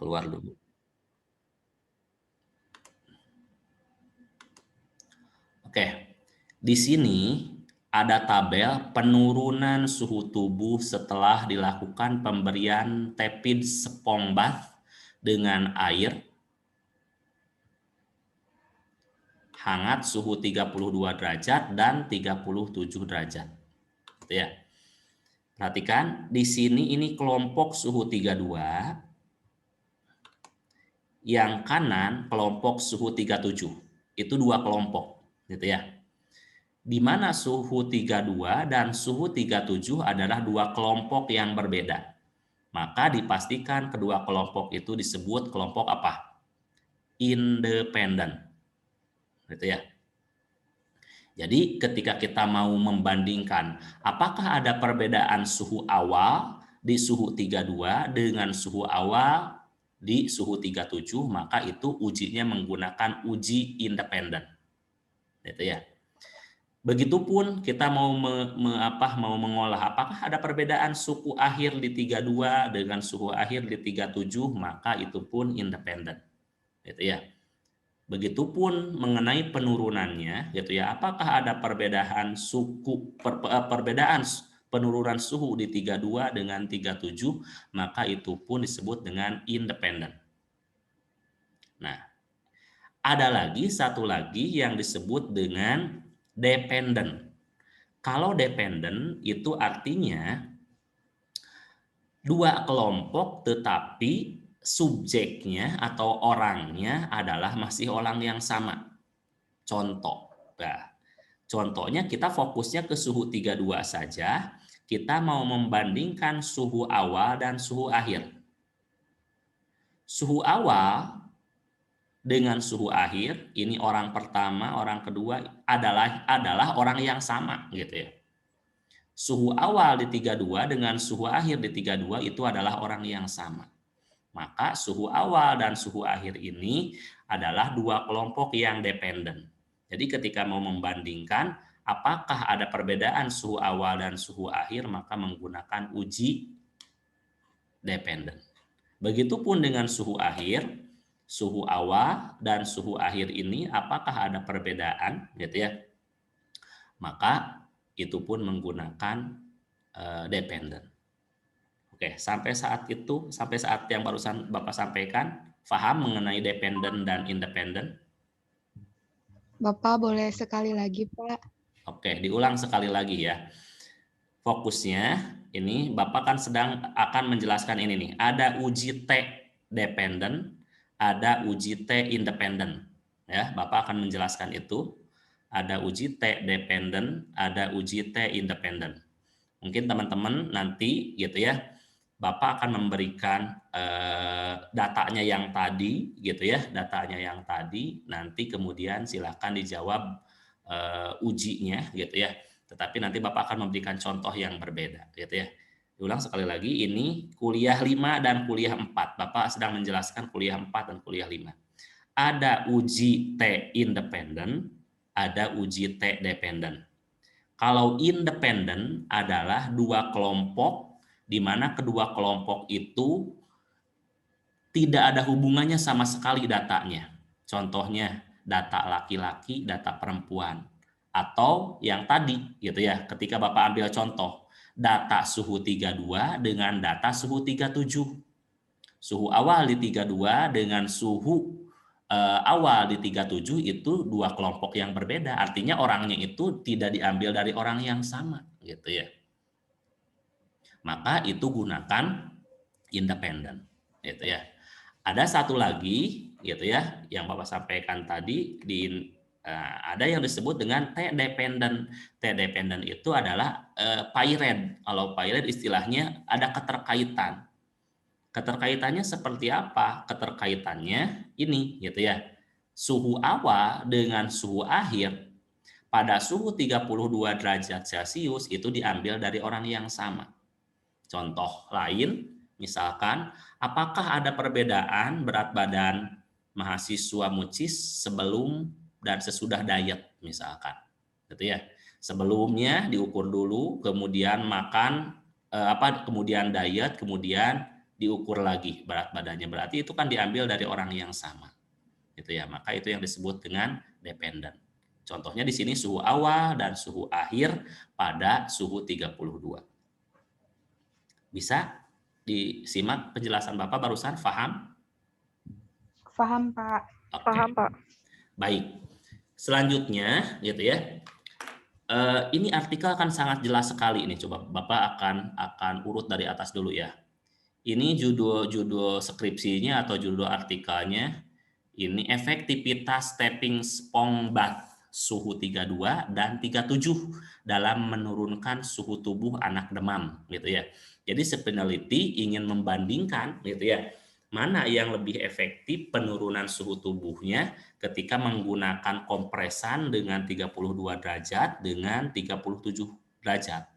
keluar dulu. Oke, di sini ada tabel penurunan suhu tubuh setelah dilakukan pemberian tepid sponge bath dengan air hangat suhu 32 derajat dan 37 derajat. Gitu ya. Perhatikan, di sini ini kelompok suhu 32, yang kanan kelompok suhu 37. Itu dua kelompok, gitu ya. Di mana suhu 32 dan suhu 37 adalah dua kelompok yang berbeda. Maka dipastikan kedua kelompok itu disebut kelompok apa? Independen. Gitu ya. Jadi ketika kita mau membandingkan apakah ada perbedaan suhu awal di suhu 32 dengan suhu awal di suhu 37, maka itu ujinya menggunakan uji independen. Gitu ya. Begitupun kita mau mau mengolah apakah ada perbedaan suhu akhir di 32 dengan suhu akhir di 37, maka itu pun independen. Gitu ya. Begitupun mengenai penurunannya, gitu ya. Apakah ada perbedaan perbedaan penurunan suhu di 32 dengan 37, maka itu pun disebut dengan independen. Nah, ada lagi satu lagi yang disebut dengan dependen. Kalau dependen itu artinya dua kelompok tetapi subjeknya atau orangnya adalah masih orang yang sama. Contoh. Nah, contohnya kita fokusnya ke suhu 32 saja. Kita mau membandingkan suhu awal dan suhu akhir. Suhu awal dengan suhu akhir, ini orang pertama, orang kedua adalah orang yang sama gitu ya. Suhu awal di 32 dengan suhu akhir di 32 itu adalah orang yang sama. Maka suhu awal dan suhu akhir ini adalah dua kelompok yang dependen. Jadi ketika mau membandingkan apakah ada perbedaan suhu awal dan suhu akhir, maka menggunakan uji dependen. Begitupun dengan suhu akhir, suhu awal dan suhu akhir ini apakah ada perbedaan gitu ya. Maka itu pun menggunakan dependen. Oke, sampai saat yang barusan Bapak sampaikan, paham mengenai dependen dan independen? Bapak boleh sekali lagi, Pak? Oke, diulang sekali lagi ya. Fokusnya ini Bapak kan akan menjelaskan ini nih. Ada uji T dependen, ada uji T independen. Ya, Bapak akan menjelaskan itu. Ada uji T dependen, ada uji T independen. Mungkin teman-teman nanti gitu ya, Bapak akan memberikan datanya yang tadi gitu ya, datanya yang tadi, nanti kemudian silakan dijawab ujinya gitu ya. Tetapi nanti Bapak akan memberikan contoh yang berbeda gitu ya. Diulang sekali lagi, ini kuliah 5 dan kuliah 4. Bapak sedang menjelaskan kuliah 4 dan kuliah 5. Ada uji T independen, ada uji T dependen. Kalau independen adalah dua kelompok di mana kedua kelompok itu tidak ada hubungannya sama sekali datanya. Contohnya data laki-laki, data perempuan. Atau yang tadi gitu ya, ketika Bapak ambil contoh, data suhu 32 dengan data suhu 37. Suhu awal di 32 dengan suhu awal di 37 itu dua kelompok yang berbeda. Artinya orangnya itu tidak diambil dari orang yang sama gitu ya. Maka itu gunakan independen gitu ya. Ada satu lagi gitu ya yang Bapak sampaikan tadi ada yang disebut dengan T dependen. T dependen itu adalah paired. Kalau paired istilahnya ada keterkaitan. Keterkaitannya seperti apa? Keterkaitannya ini gitu ya. Suhu awal dengan suhu akhir pada suhu 32 derajat Celcius itu diambil dari orang yang sama. Contoh lain, misalkan, apakah ada perbedaan berat badan mahasiswa MUCIS sebelum dan sesudah diet, misalkan, gitu ya. Sebelumnya diukur dulu, kemudian makan, kemudian diet, kemudian diukur lagi berat badannya. Berarti itu kan diambil dari orang yang sama. Gitu ya. Maka itu yang disebut dengan dependent. Contohnya di sini suhu awal dan suhu akhir pada suhu 32. Bisa disimak penjelasan Bapak barusan? Paham? Paham, Pak. Oke. Paham, Pak. Baik. Selanjutnya, gitu ya. Ini artikel akan sangat jelas sekali ini. Coba Bapak akan urut dari atas dulu ya. Ini judul skripsinya atau judul artikelnya. Ini efektivitas stepping spong bath suhu 32 dan 37 dalam menurunkan suhu tubuh anak demam, gitu ya. Jadi si peneliti ingin membandingkan, gitu ya, mana yang lebih efektif penurunan suhu tubuhnya ketika menggunakan kompresan dengan 32 derajat dengan 37 derajat.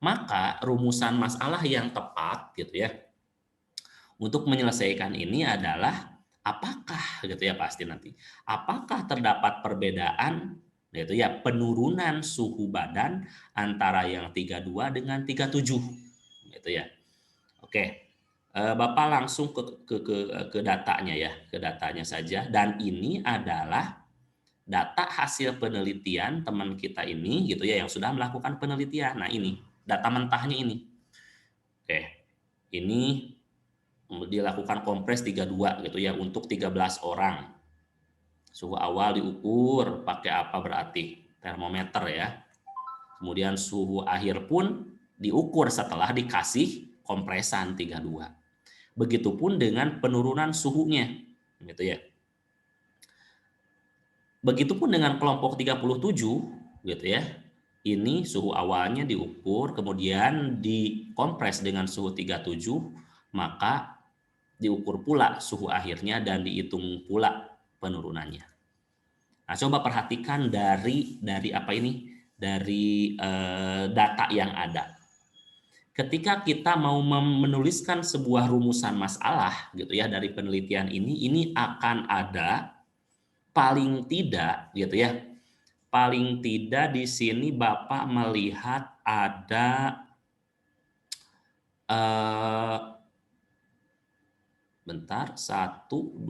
Maka rumusan masalah yang tepat gitu ya untuk menyelesaikan ini adalah apakah gitu ya pasti nanti apakah terdapat perbedaan gitu ya penurunan suhu badan antara yang 32 dengan 37 gitu ya. Oke. Bapak langsung ke datanya ya, ke datanya saja. Dan ini adalah data hasil penelitian teman kita ini gitu ya yang sudah melakukan penelitian. Nah ini data mentahnya ini. Oke, ini dilakukan kompres 32 gitu ya untuk 13 orang. Suhu awal diukur pakai apa berarti? Termometer ya. Kemudian suhu akhir pun diukur setelah dikasih kompresan 32. Begitupun dengan penurunan suhunya, gitu ya. Begitupun dengan kelompok 37, gitu ya. Ini suhu awalnya diukur, kemudian dikompres dengan suhu 37, maka diukur pula suhu akhirnya dan dihitung pula penurunannya. Nah, coba perhatikan dari apa ini? Dari data yang ada. Ketika kita mau menuliskan sebuah rumusan masalah gitu ya dari penelitian ini akan ada paling tidak gitu ya. Paling tidak di sini Bapak melihat ada bentar 1 2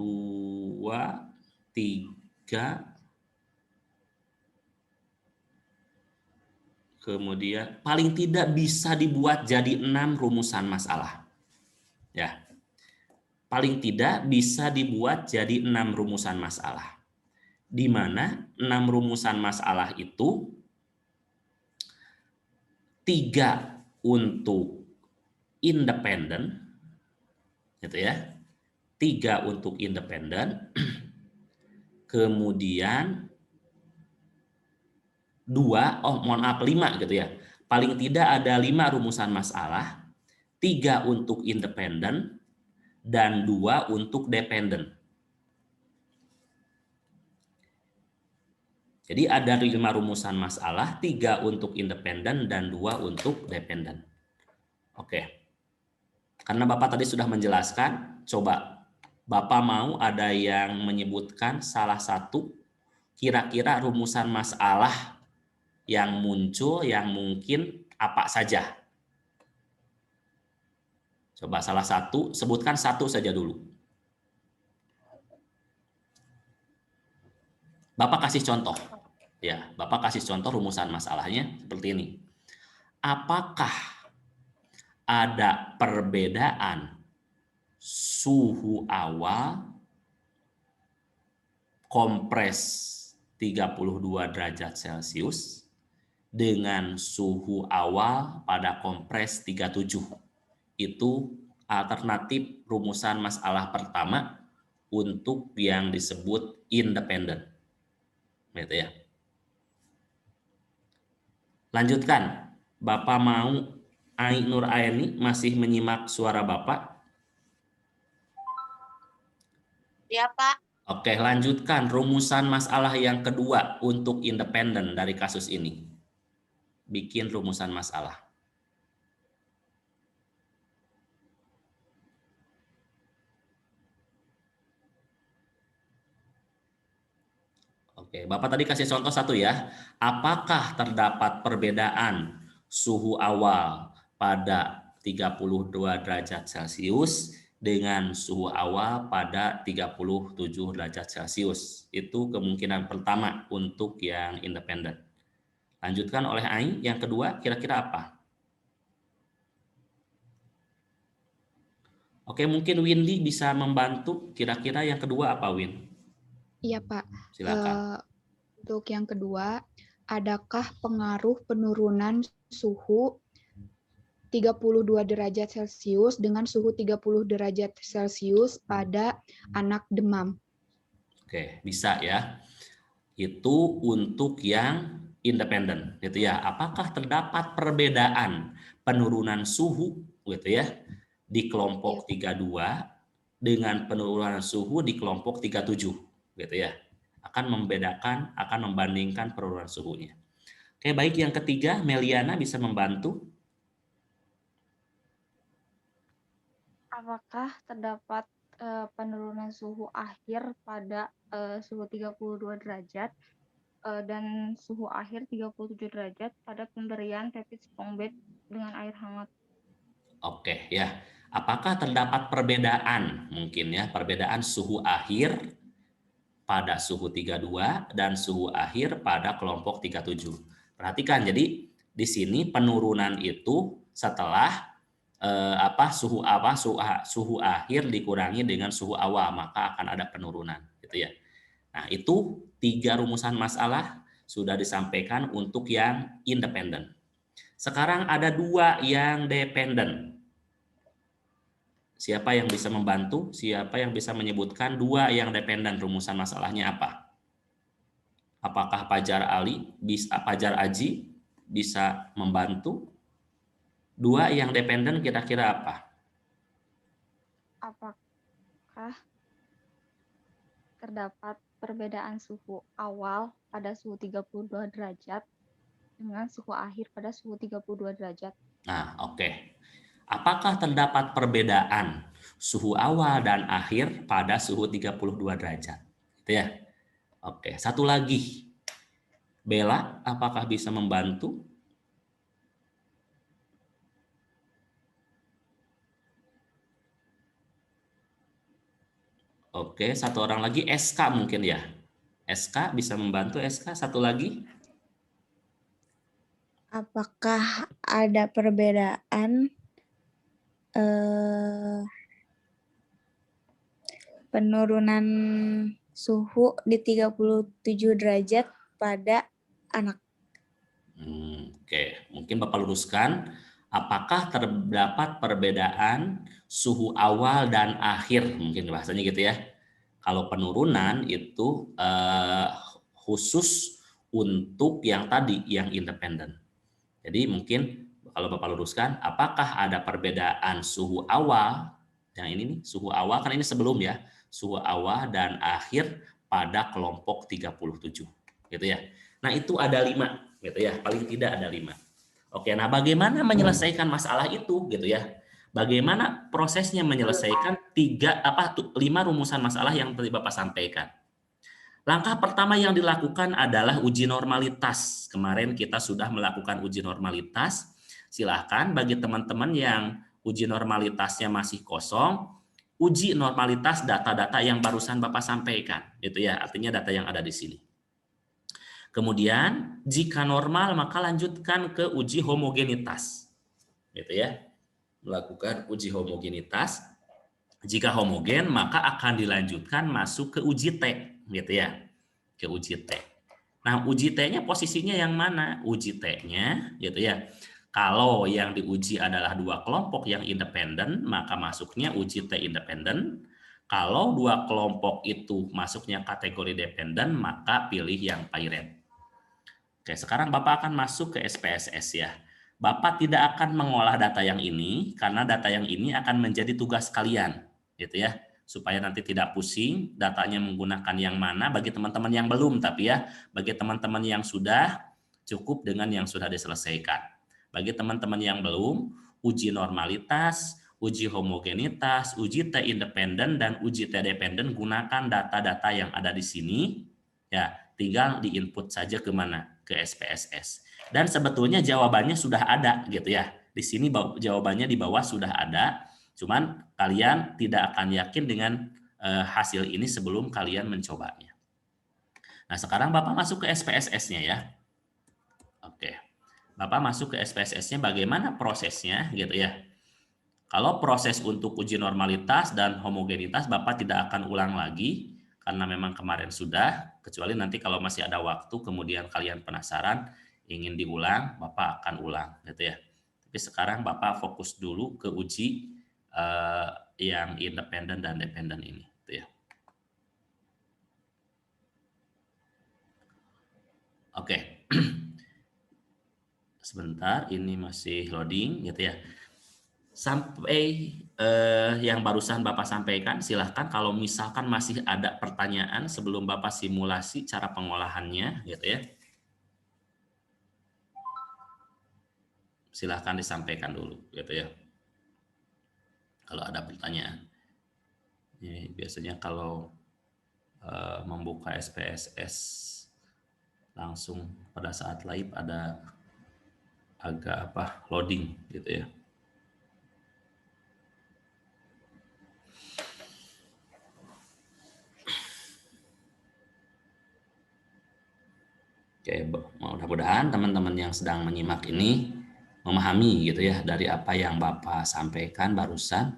3 kemudian paling tidak bisa dibuat jadi 6 rumusan masalah. Ya. Paling tidak bisa dibuat jadi 6 rumusan masalah. Di mana 6 rumusan masalah itu 3 untuk independen gitu ya. 3 untuk independen. Kemudian 5 gitu ya. Paling tidak ada 5 rumusan masalah, 3 untuk independen, dan 2 untuk dependen. Jadi ada 5 rumusan masalah, 3 untuk independen, dan 2 untuk dependen. Oke. Karena Bapak tadi sudah menjelaskan, coba Bapak mau ada yang menyebutkan salah satu kira-kira rumusan masalah yang muncul yang mungkin apa saja. Coba salah satu, sebutkan satu saja dulu. Bapak kasih contoh. Ya, Bapak kasih contoh rumusan masalahnya seperti ini. Apakah ada perbedaan suhu awal kompres 32 derajat Celcius dengan suhu awal pada kompres 37. Itu alternatif rumusan masalah pertama untuk yang disebut independen. Gitu ya. Lanjutkan. Bapak mau Ai Nur Aini masih menyimak suara Bapak? Ya, Pak. Oke, lanjutkan rumusan masalah yang kedua untuk independen dari kasus ini. Bikin rumusan masalah. Oke, Bapak tadi kasih contoh satu ya. Apakah terdapat perbedaan suhu awal pada 32 derajat Celcius dengan suhu awal pada 37 derajat Celcius. Itu kemungkinan pertama untuk yang independen. Lanjutkan oleh Ai, yang kedua kira-kira apa? Oke, mungkin Windy bisa membantu. Kira-kira yang kedua apa, Win? Iya, Pak. Silakan. Untuk yang kedua, adakah pengaruh penurunan suhu 32 derajat Celcius dengan suhu 30 derajat Celcius pada anak demam? Oke, bisa ya. Itu untuk yang independen, gitu ya. Apakah terdapat perbedaan penurunan suhu, gitu ya, di kelompok 32 dengan penurunan suhu di kelompok 37, gitu ya. Akan membandingkan penurunan suhunya. Oke, baik, yang ketiga, Meliana bisa membantu. Apakah terdapat penurunan suhu akhir pada suhu 32 derajat dan suhu akhir 37 derajat pada pemberian rapid sponge bath dengan air hangat? Oke, ya. Apakah terdapat perbedaan mungkin ya, perbedaan suhu akhir pada suhu 32 dan suhu akhir pada kelompok 37. Perhatikan, jadi di sini penurunan itu setelah suhu akhir dikurangi dengan suhu awal, maka akan ada penurunan, gitu ya. Nah, itu 3 rumusan masalah sudah disampaikan untuk yang independen. Sekarang ada 2 yang dependen. Siapa yang bisa membantu? Siapa yang bisa menyebutkan 2 yang dependen, rumusan masalahnya apa? Apakah Fajar Aji bisa membantu? 2 yang dependen kira-kira apa? Apakah terdapat perbedaan suhu awal pada suhu 32 derajat dengan suhu akhir pada suhu 32 derajat? Nah, oke. Apakah terdapat perbedaan suhu awal dan akhir pada suhu 32 derajat? Gitu ya. Oke, satu lagi. Bella, apakah bisa membantu? Oke, satu orang lagi, SK mungkin ya. SK bisa membantu, SK satu lagi. Apakah ada perbedaan penurunan suhu di 37 derajat pada anak? Oke, mungkin Bapak luruskan. Apakah terdapat perbedaan suhu awal dan akhir? Mungkin bahasanya gitu ya. Kalau penurunan itu khusus untuk yang tadi, yang independen. Jadi mungkin kalau Bapak luruskan, apakah ada perbedaan suhu awal, yang ini nih, suhu awal, kan ini sebelum ya, suhu awal dan akhir pada kelompok 37, gitu ya. Nah, itu ada 5, gitu ya, paling tidak ada 5. Oke, nah bagaimana menyelesaikan masalah itu, gitu ya. Bagaimana prosesnya menyelesaikan 5 rumusan masalah yang tadi Bapak sampaikan. Langkah pertama yang dilakukan adalah uji normalitas. Kemarin kita sudah melakukan uji normalitas. Silahkan bagi teman-teman yang uji normalitasnya masih kosong, uji normalitas data-data yang barusan Bapak sampaikan. Itu ya, artinya data yang ada di sini. Kemudian, jika normal maka lanjutkan ke uji homogenitas. Gitu ya. Melakukan uji homogenitas. Jika homogen, maka akan dilanjutkan masuk ke uji T, gitu ya, ke uji T. Nah, uji T-nya posisinya yang mana? Uji T-nya, gitu ya. Kalau yang diuji adalah 2 kelompok yang independen, maka masuknya uji T independen. Kalau 2 kelompok itu masuknya kategori dependen, maka pilih yang paired. Oke, sekarang Bapak akan masuk ke SPSS ya. Bapak tidak akan mengolah data yang ini, karena data yang ini akan menjadi tugas kalian, gitu ya, supaya nanti tidak pusing datanya menggunakan yang mana bagi teman-teman yang belum, tapi ya bagi teman-teman yang sudah cukup dengan yang sudah diselesaikan. Bagi teman-teman yang belum, uji normalitas, uji homogenitas, uji T independen dan uji T dependen, gunakan data-data yang ada di sini ya, tinggal diinput saja ke mana, ke SPSS. Dan sebetulnya jawabannya sudah ada gitu ya. Di sini jawabannya di bawah sudah ada, cuman kalian tidak akan yakin dengan hasil ini sebelum kalian mencobanya. Nah, sekarang Bapak masuk ke SPSS-nya ya. Oke. Bapak masuk ke SPSS-nya, bagaimana prosesnya gitu ya. Kalau proses untuk uji normalitas dan homogenitas Bapak tidak akan ulang lagi karena memang kemarin sudah, kecuali nanti kalau masih ada waktu kemudian kalian penasaran ingin diulang, Bapak akan ulang gitu ya. Tapi sekarang Bapak fokus dulu ke uji yang independen dan dependen ini gitu ya. Oke. Sebentar, ini masih loading gitu ya. Sampai yang barusan Bapak sampaikan, silahkan kalau misalkan masih ada pertanyaan sebelum Bapak simulasi cara pengolahannya gitu ya. Silahkan disampaikan dulu gitu ya. Kalau ada pertanyaan. Ini biasanya kalau membuka SPSS langsung pada saat live ada agak loading gitu ya. Oke, mudah-mudahan teman-teman yang sedang menyimak ini memahami gitu ya dari apa yang Bapak sampaikan barusan,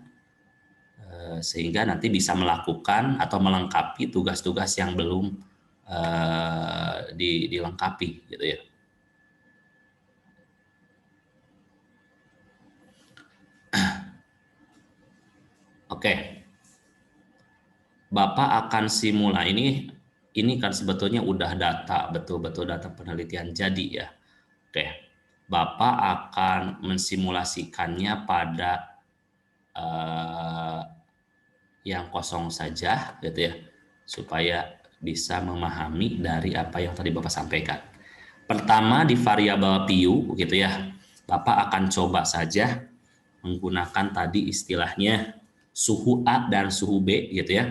sehingga nanti bisa melakukan atau melengkapi tugas-tugas yang belum dilengkapi gitu ya. Oke, Bapak akan ini kan sebetulnya udah data, betul-betul data penelitian jadi ya. Oke, Bapak akan mensimulasikannya pada yang kosong saja gitu ya, supaya bisa memahami dari apa yang tadi Bapak sampaikan. Pertama di variabel PU gitu ya, Bapak akan coba saja menggunakan tadi istilahnya suhu A dan suhu B gitu ya.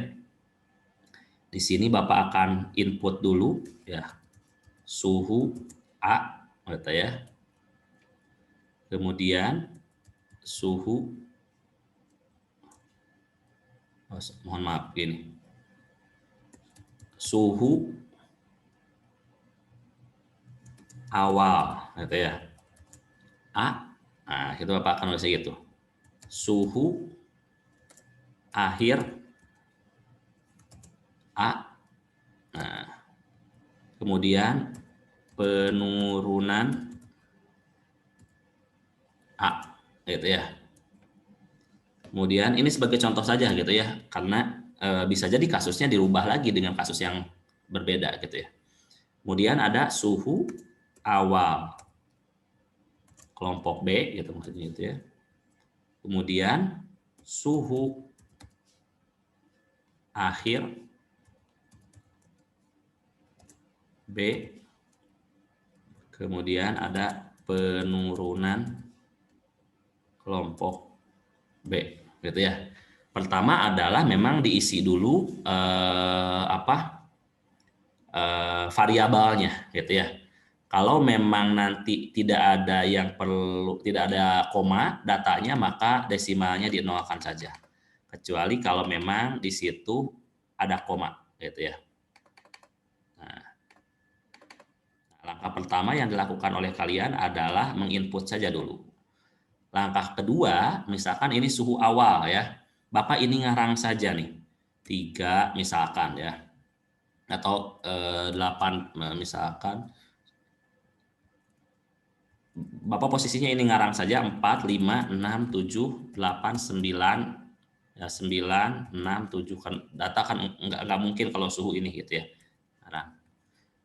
Di sini Bapak akan input dulu ya, suhu A gitu ya. Kemudian suhu, mohon maaf gini, suhu awal gitu ya, A. Nah, itu Bapak akan nulis gitu. Suhu akhir A. Nah, kemudian penurunan A gitu ya. Kemudian ini sebagai contoh saja gitu ya, karena bisa jadi kasusnya dirubah lagi dengan kasus yang berbeda gitu ya. Kemudian ada suhu awal kelompok B gitu maksudnya itu ya. Kemudian suhu akhir B. Kemudian ada penurunan kelompok B gitu ya. Pertama adalah memang diisi dulu variabelnya gitu ya. Kalau memang nanti tidak ada yang perlu, tidak ada koma datanya, maka desimalnya dinolkan saja. Kecuali kalau memang di situ ada koma gitu ya. Nah, langkah pertama yang dilakukan oleh kalian adalah menginput saja dulu. Langkah kedua, misalkan ini suhu awal ya. Bapak ini ngarang saja nih. 3 misalkan ya. Atau 8 misalkan. Bapak posisinya ini ngarang saja 4, 5, 6, 7, 8, 9, ya 9, 6, 7 kan data kan nggak mungkin kalau suhu ini gitu ya.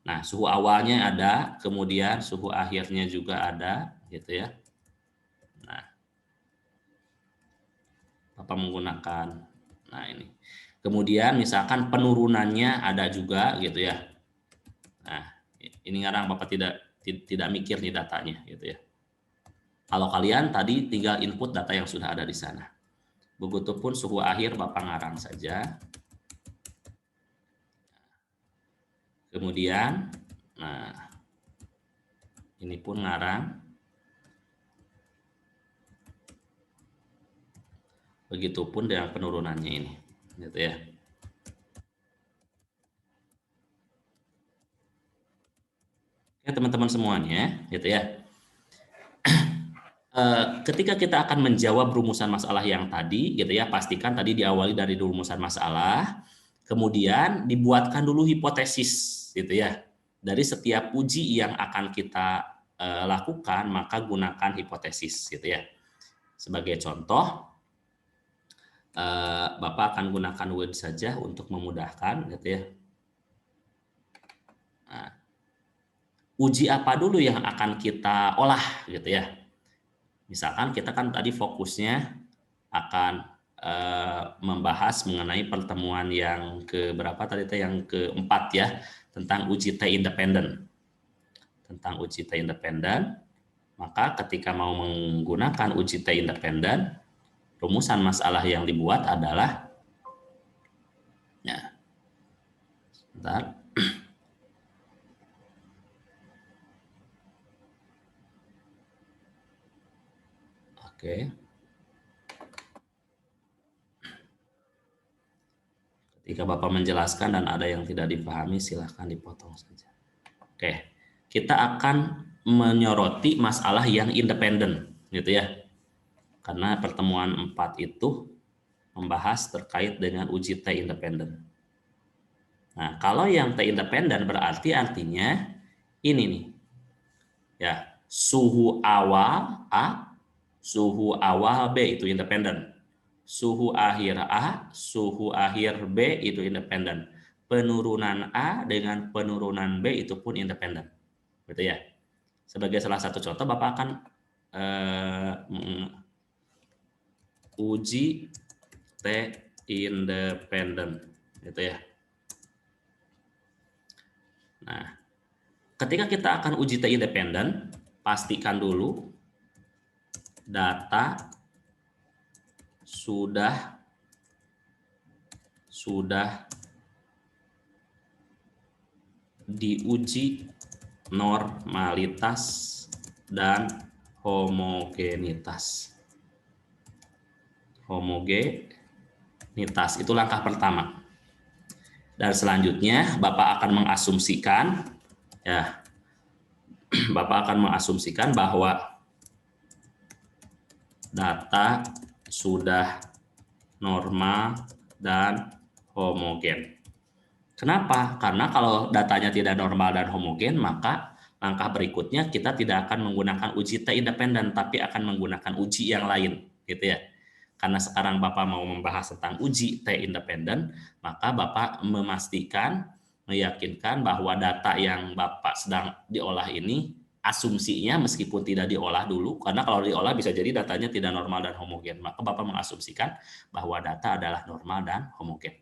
Nah, suhu awalnya ada, kemudian suhu akhirnya juga ada gitu ya. Nah, Bapak menggunakan ini. Kemudian misalkan penurunannya ada juga gitu ya. Nah, ini ngarang Bapak tidak mikir nih datanya gitu ya. Kalau kalian tadi tinggal input data yang sudah ada di sana. Begitupun suhu akhir Bapak ngarang saja. Kemudian, nah ini pun ngarang. Begitupun dengan penurunannya ini, gitu ya. Oke, teman-teman semuanya, gitu ya. Ketika kita akan menjawab rumusan masalah yang tadi, gitu ya, pastikan tadi diawali dari rumusan masalah, kemudian dibuatkan dulu hipotesis, gitu ya. Dari setiap uji yang akan kita lakukan, maka gunakan hipotesis, gitu ya. Sebagai contoh, Bapak akan gunakan Word saja untuk memudahkan, gitu ya. Nah, uji apa dulu yang akan kita olah, gitu ya. Misalkan kita kan tadi fokusnya akan membahas mengenai pertemuan yang keberapa tadi, yang keempat ya, tentang uji T independen. Tentang uji T independen, maka ketika mau menggunakan uji T independen, rumusan masalah yang dibuat adalah, ya, sebentar. Oke. Ketika Bapak menjelaskan dan ada yang tidak dipahami, silahkan dipotong saja. Oke, kita akan menyoroti masalah yang independen, gitu ya. Karena pertemuan 4 itu membahas terkait dengan uji T independen. Nah, kalau yang T independen berarti artinya ini nih. Ya, suhu awal A, suhu awal B itu independen. Suhu akhir A, suhu akhir B itu independen. Penurunan A dengan penurunan B itu pun independen. Gitu ya. Sebagai salah satu contoh, Bapak akan uji T independen. Gitu ya. Nah, ketika kita akan uji T independen, pastikan dulu data sudah diuji normalitas dan homogenitas. Homogenitas itu langkah pertama. Dan selanjutnya Bapak akan mengasumsikan, ya, Bapak akan mengasumsikan bahwa data sudah normal dan homogen. Kenapa? Karena kalau datanya tidak normal dan homogen, maka langkah berikutnya kita tidak akan menggunakan uji T independen, tapi akan menggunakan uji yang lain, gitu ya. Karena sekarang Bapak mau membahas tentang uji T independen, maka Bapak memastikan, meyakinkan bahwa data yang Bapak sedang diolah ini asumsinya meskipun tidak diolah dulu, karena kalau diolah bisa jadi datanya tidak normal dan homogen, maka Bapak mengasumsikan bahwa data adalah normal dan homogen.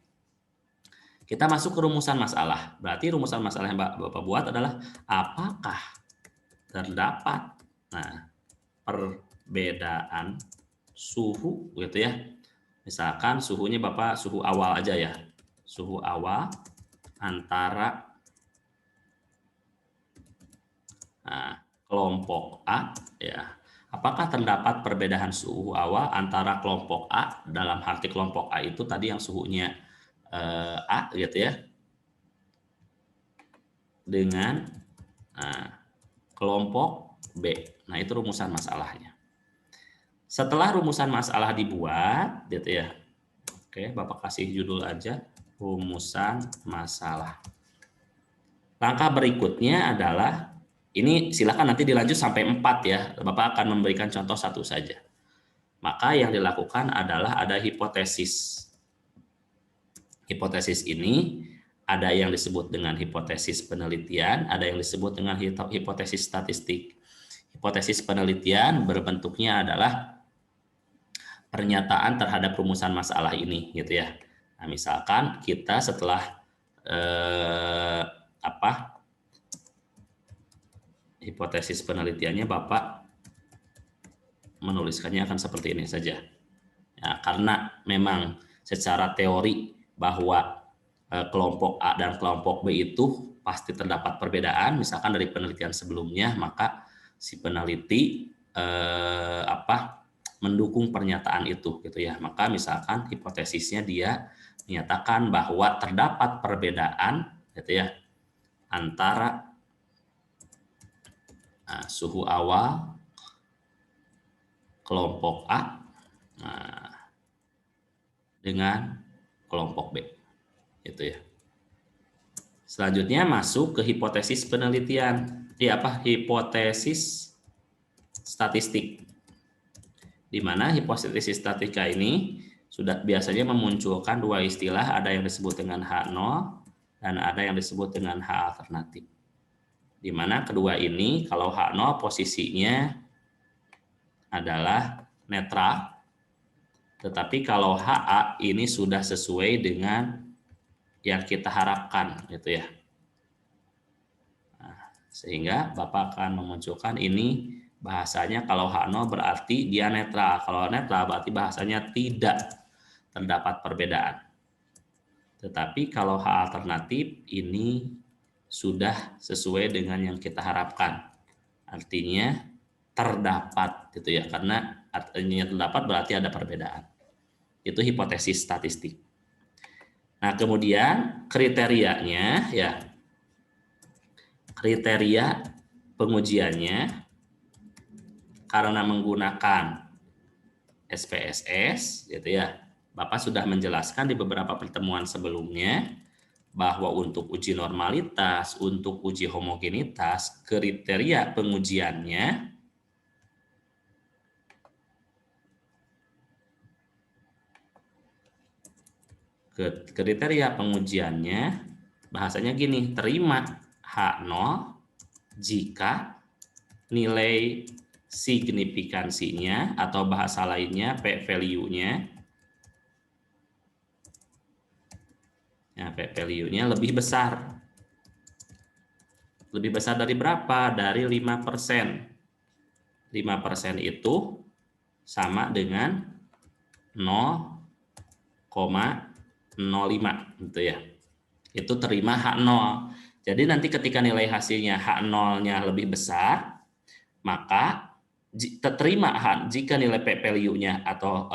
Kita masuk ke rumusan masalah. Berarti rumusan masalah yang Bapak buat adalah apakah terdapat perbedaan suhu, gitu ya. Misalkan suhunya Bapak suhu awal aja ya. Suhu awal antara kelompok A, ya. Apakah terdapat perbedaan suhu awal antara kelompok A, dalam arti kelompok A itu tadi yang suhunya A, gitu ya, dengan kelompok B. Nah, itu rumusan masalahnya. Setelah rumusan masalah dibuat, gitu ya. Oke, Bapak kasih judul aja, rumusan masalah. Langkah berikutnya adalah, ini silakan nanti dilanjut sampai 4 ya. Bapak akan memberikan contoh satu saja. Maka yang dilakukan adalah ada hipotesis. Hipotesis ini ada yang disebut dengan hipotesis penelitian, ada yang disebut dengan hipotesis statistik. Hipotesis penelitian berbentuknya adalah pernyataan terhadap rumusan masalah ini, gitu ya. Nah, misalkan kita setelah hipotesis penelitiannya Bapak menuliskannya akan seperti ini saja. Ya, karena memang secara teori bahwa kelompok A dan kelompok B itu pasti terdapat perbedaan, misalkan dari penelitian sebelumnya, maka si peneliti mendukung pernyataan itu gitu ya. Maka misalkan hipotesisnya dia menyatakan bahwa terdapat perbedaan gitu ya antara suhu awal kelompok A dengan kelompok B gitu ya. Selanjutnya masuk ke hipotesis penelitian. Hipotesis statistik. Di mana hipotesis statistika ini sudah biasanya memunculkan dua istilah, ada yang disebut dengan H0 dan ada yang disebut dengan H alternatif. Di mana kedua ini kalau H0 posisinya adalah netral, tetapi kalau HA ini sudah sesuai dengan yang kita harapkan gitu ya. Nah, sehingga Bapak akan memunculkan ini bahasanya kalau H0 berarti dia netral. Kalau netral berarti bahasanya tidak terdapat perbedaan. Tetapi kalau H alternatif ini sudah sesuai dengan yang kita harapkan. Artinya terdapat gitu ya, karena artinya terdapat berarti ada perbedaan. Itu hipotesis statistik. Nah, kemudian kriterianya ya. Kriteria pengujiannya karena menggunakan SPSS gitu ya. Bapak sudah menjelaskan di beberapa pertemuan sebelumnya bahwa untuk uji normalitas, untuk uji homogenitas, kriteria pengujiannya bahasanya gini, terima H0 jika nilai signifikansinya atau bahasa lainnya P value-nya lebih besar. Lebih besar dari berapa? Dari 5%. 5% itu sama dengan 0,05 gitu ya. Itu terima H0. Jadi nanti ketika nilai hasilnya H0-nya lebih besar, maka terima jika nilai P value-nya atau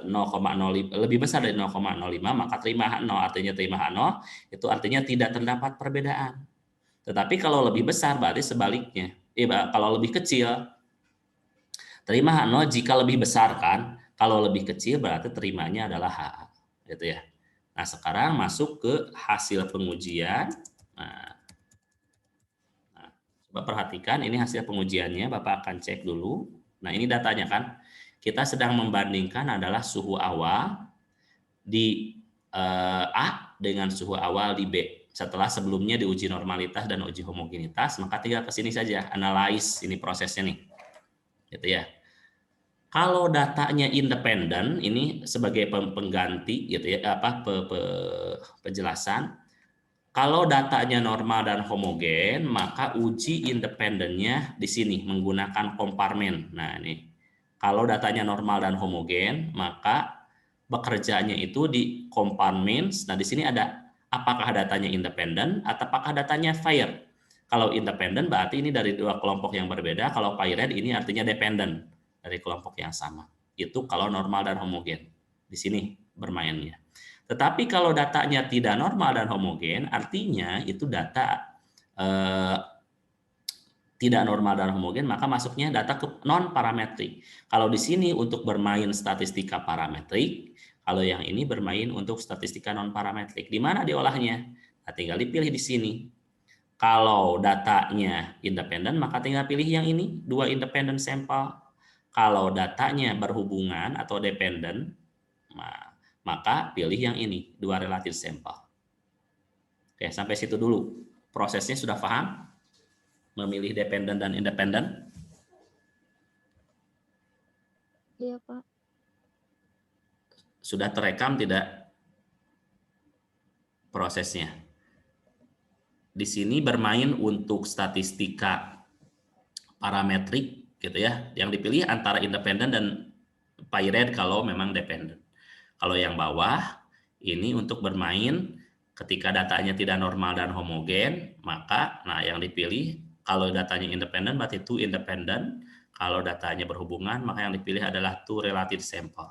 0,05 lebih besar dari 0,05, maka terima H0. Artinya terima H0 itu artinya tidak terdapat perbedaan. Tetapi kalau lebih besar berarti sebaliknya. Kalau lebih kecil, terima H0 jika lebih besar kan. Kalau lebih kecil berarti terimanya adalah HA. Gitu ya. Nah, sekarang masuk ke hasil pengujian. Nah, Bapak perhatikan ini hasil pengujiannya, Bapak akan cek dulu. Nah, ini datanya kan. Kita sedang membandingkan adalah suhu awal di A dengan suhu awal di B. Setelah sebelumnya diuji normalitas dan uji homogenitas, maka tinggal ke sini saja, analyze ini prosesnya nih. Gitu ya. Kalau datanya independen, ini sebagai pengganti gitu ya, penjelasan. Kalau datanya normal dan homogen, maka uji independennya di sini menggunakan komparmen. Nah, ini kalau datanya normal dan homogen, maka bekerjanya itu di komparmen. Nah, di sini ada apakah datanya independen atau apakah datanya fair. Kalau independen berarti ini dari dua kelompok yang berbeda. Kalau paired ini artinya dependen dari kelompok yang sama. Itu kalau normal dan homogen. Di sini bermainnya. Tetapi kalau datanya tidak normal dan homogen, artinya itu data tidak normal dan homogen, maka masuknya data ke non parametrik. Kalau di sini untuk bermain statistika parametrik, kalau yang ini bermain untuk statistika non parametrik. Di mana diolahnya? Nah, tinggal dipilih di sini. Kalau datanya independen, maka tinggal pilih yang ini, 2 independent sampel. Kalau datanya berhubungan atau dependent, maka pilih yang ini, 2 relative sampel. Oke, sampai situ dulu. Prosesnya sudah paham? Memilih dependent dan independent? Iya, Pak. Sudah terekam tidak prosesnya? Di sini bermain untuk statistika parametrik gitu ya. Yang dipilih antara independent dan paired kalau memang dependent. Kalau yang bawah ini untuk bermain ketika datanya tidak normal dan homogen, maka yang dipilih kalau datanya independen berarti 2 independent, Kalau datanya berhubungan, maka yang dipilih adalah two related sample.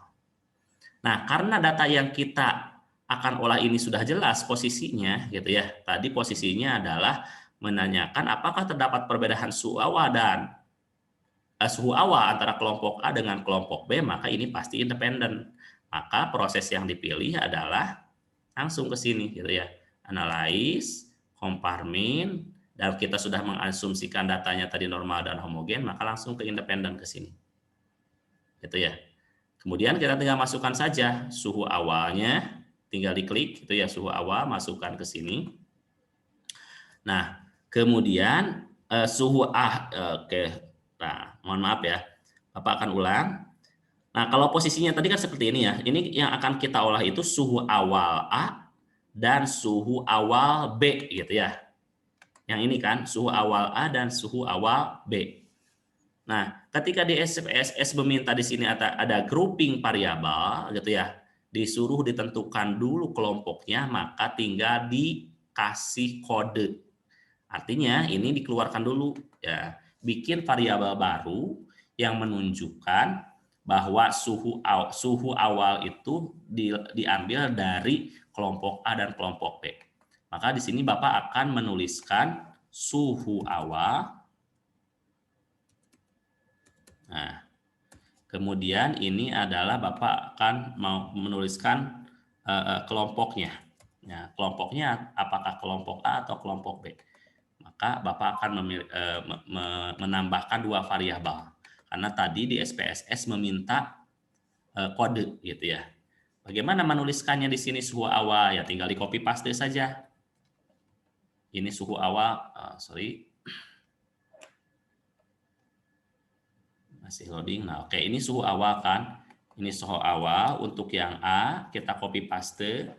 Nah, karena data yang kita akan olah ini sudah jelas posisinya, gitu ya. Tadi posisinya adalah menanyakan apakah terdapat perbedaan suhu awal antara kelompok A dengan kelompok B, maka ini pasti independen. Maka proses yang dipilih adalah langsung ke sini, gitu ya. Analyze, komparmin, dan kita sudah mengasumsikan datanya tadi normal dan homogen, maka langsung ke independen ke sini. Gitu ya. Kemudian kita tinggal masukkan saja suhu awalnya, tinggal diklik gitu ya, suhu awal masukkan ke sini. Nah, kemudian oke. Nah, mohon maaf ya. Bapak akan ulang. Nah, kalau posisinya tadi kan seperti ini ya. Ini yang akan kita olah itu suhu awal A dan suhu awal B gitu ya. Yang ini kan suhu awal A dan suhu awal B. Nah, ketika di SPSS meminta di sini ada grouping variabel gitu ya, disuruh ditentukan dulu kelompoknya, maka tinggal dikasih kode. Artinya ini dikeluarkan dulu ya, bikin variabel baru yang menunjukkan bahwa suhu awal itu diambil dari kelompok A dan kelompok B. Maka di sini Bapak akan menuliskan suhu awal. Nah, kemudian ini adalah Bapak akan mau menuliskan kelompoknya. Nah, kelompoknya apakah kelompok A atau kelompok B. Maka Bapak akan menambahkan dua variabel. Karena tadi di SPSS meminta kode gitu ya. Bagaimana menuliskannya di sini suhu awal? Ya tinggal di copy paste saja. Ini suhu awal, masih loading. Nah, oke, ini suhu awal kan. Ini suhu awal untuk yang A, kita copy paste.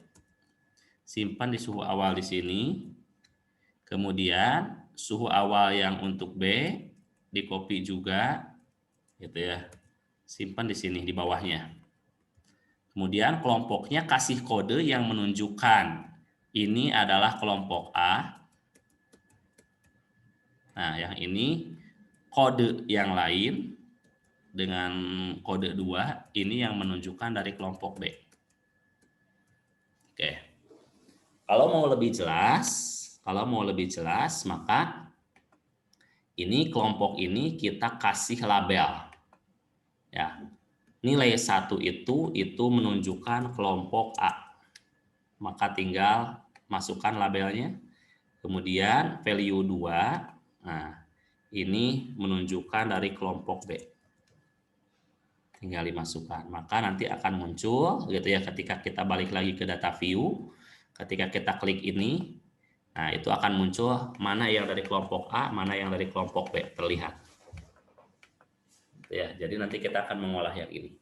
Simpan di suhu awal di sini. Kemudian suhu awal yang untuk B di copy juga gitu ya. Simpan di sini di bawahnya. Kemudian kelompoknya kasih kode yang menunjukkan ini adalah kelompok A. Nah, yang ini kode yang lain dengan kode 2, ini yang menunjukkan dari kelompok B. Oke. Kalau mau lebih jelas, maka ini kelompok ini kita kasih label. Ya. Nilai 1 itu menunjukkan kelompok A. Maka tinggal masukkan labelnya. Kemudian value 2, nah ini menunjukkan dari kelompok B. Tinggal dimasukkan. Maka nanti akan muncul gitu ya ketika kita balik lagi ke data view, ketika kita klik ini, nah itu akan muncul mana yang dari kelompok A, mana yang dari kelompok B terlihat. Ya, jadi nanti kita akan mengolah yang ini.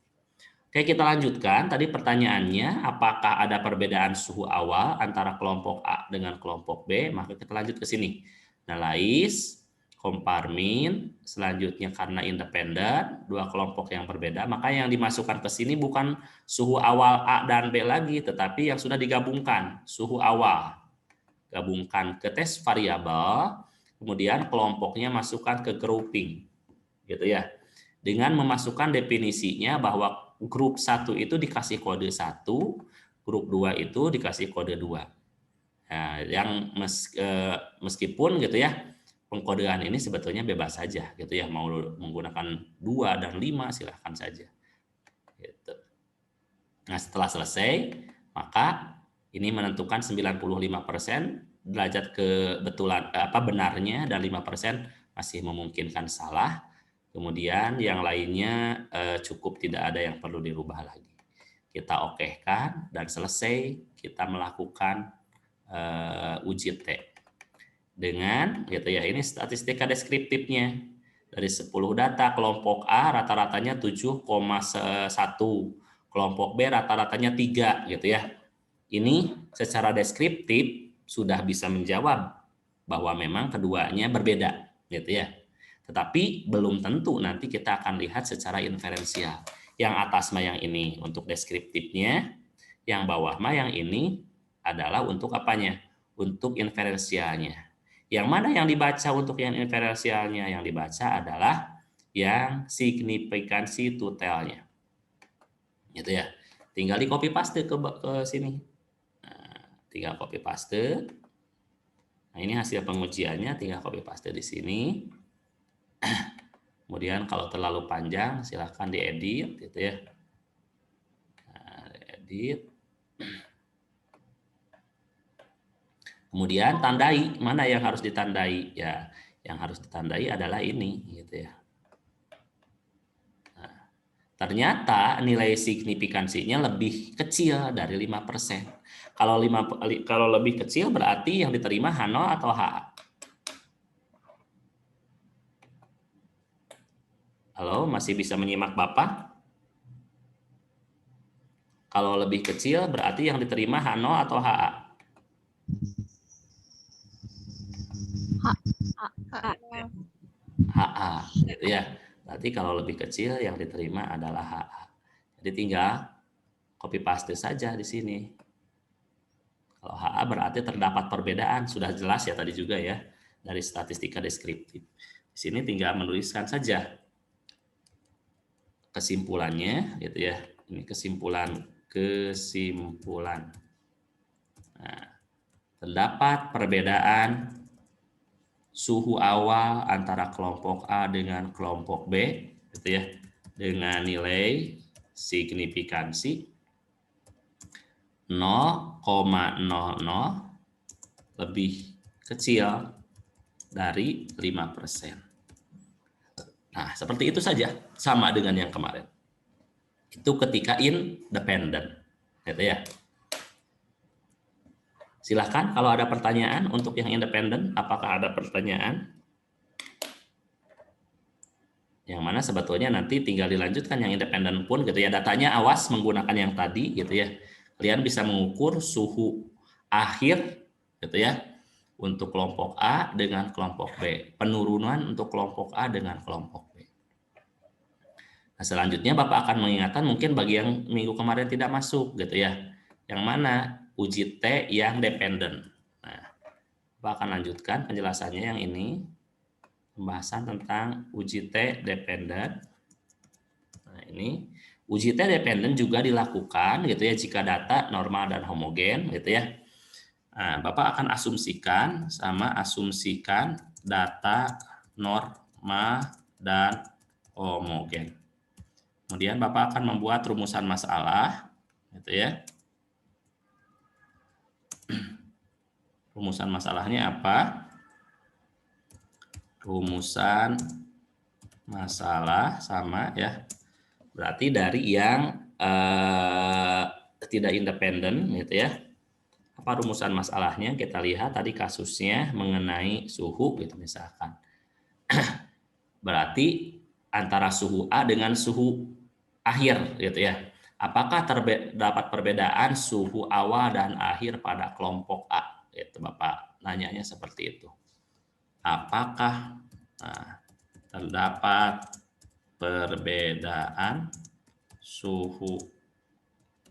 Oke, kita lanjutkan. Tadi pertanyaannya, apakah ada perbedaan suhu awal antara kelompok A dengan kelompok B? Maka kita lanjut ke sini. Analyze, komparmin, selanjutnya karena independen, dua kelompok yang berbeda, maka yang dimasukkan ke sini bukan suhu awal A dan B lagi, tetapi yang sudah digabungkan, suhu awal. Gabungkan ke tes variabel, kemudian kelompoknya masukkan ke grouping. Gitu ya. Dengan memasukkan definisinya bahwa grup 1 itu dikasih kode 1, grup 2 itu dikasih kode 2. Nah, yang meskipun gitu ya, pengkodean ini sebetulnya bebas saja gitu ya, mau menggunakan 2 dan 5 silahkan saja. Gitu. Nah, setelah selesai, maka ini menentukan 95% derajat kebetulan benarnya dan 5% masih memungkinkan salah. Kemudian yang lainnya cukup tidak ada yang perlu dirubah lagi. Kita okekan dan selesai kita melakukan uji T. Dengan gitu ya, ini statistika deskriptifnya. Dari 10 data kelompok A rata-ratanya 7,1, kelompok B rata-ratanya 3 gitu ya. Ini secara deskriptif sudah bisa menjawab bahwa memang keduanya berbeda gitu ya. Tetapi belum tentu, nanti kita akan lihat secara inferensial. Yang atas mah yang ini untuk deskriptifnya, yang bawah mah yang ini adalah untuk apanya? Untuk inferensialnya. Yang mana yang dibaca untuk yang inferensialnya? Yang dibaca adalah yang signifikansi totalnya. Gitu ya. Tinggal di copy paste ke sini. Nah, tinggal copy paste. Nah, ini hasil pengujiannya, tinggal copy paste di sini. Kemudian kalau terlalu panjang silahkan diedit gitu ya. Nah, edit. Kemudian tandai, mana yang harus ditandai? Ya, yang harus ditandai adalah ini gitu ya. Nah, ternyata nilai signifikansinya lebih kecil dari 5%. Kalau lebih kecil berarti yang diterima H0 atau HA? Halo, masih bisa menyimak Bapak? Kalau lebih kecil berarti yang diterima H0 atau HA? HA, gitu ya. Berarti kalau lebih kecil yang diterima adalah HA. Jadi tinggal copy paste saja di sini. Kalau HA berarti terdapat perbedaan, sudah jelas ya tadi juga ya dari statistika deskriptif. Di sini tinggal menuliskan saja kesimpulannya gitu ya. Ini kesimpulan. Nah, terdapat perbedaan suhu awal antara kelompok A dengan kelompok B gitu ya, dengan nilai signifikansi 0,00 lebih kecil dari 5%. Nah, seperti itu saja, sama dengan yang kemarin. Itu ketika independen, gitu ya. Silahkan kalau ada pertanyaan untuk yang independen, apakah ada pertanyaan? Yang mana sebetulnya nanti tinggal dilanjutkan yang independen pun gitu ya. Datanya awas menggunakan yang tadi gitu ya. Kalian bisa mengukur suhu akhir gitu ya untuk kelompok A dengan kelompok B. Penurunan untuk kelompok A dengan kelompok B. Nah, selanjutnya Bapak akan mengingatkan mungkin bagi yang minggu kemarin tidak masuk gitu ya. Yang mana uji T yang dependen. Nah, Bapak akan lanjutkan penjelasannya yang ini. Pembahasan tentang uji T dependen. Nah, ini uji T dependen juga dilakukan gitu ya jika data normal dan homogen gitu ya. Nah, Bapak akan asumsikan data normal dan homogen. Kemudian Bapak akan membuat rumusan masalah gitu ya. Rumusan masalahnya apa? Rumusan masalah sama ya. Berarti dari yang tidak independen gitu ya. Apa rumusan masalahnya? Kita lihat tadi kasusnya mengenai suhu gitu misalkan. Berarti antara suhu A dengan suhu akhir gitu ya. Apakah terdapat perbedaan suhu awal dan akhir pada kelompok A? Itu Bapak nanyanya seperti itu. Apakah terdapat perbedaan suhu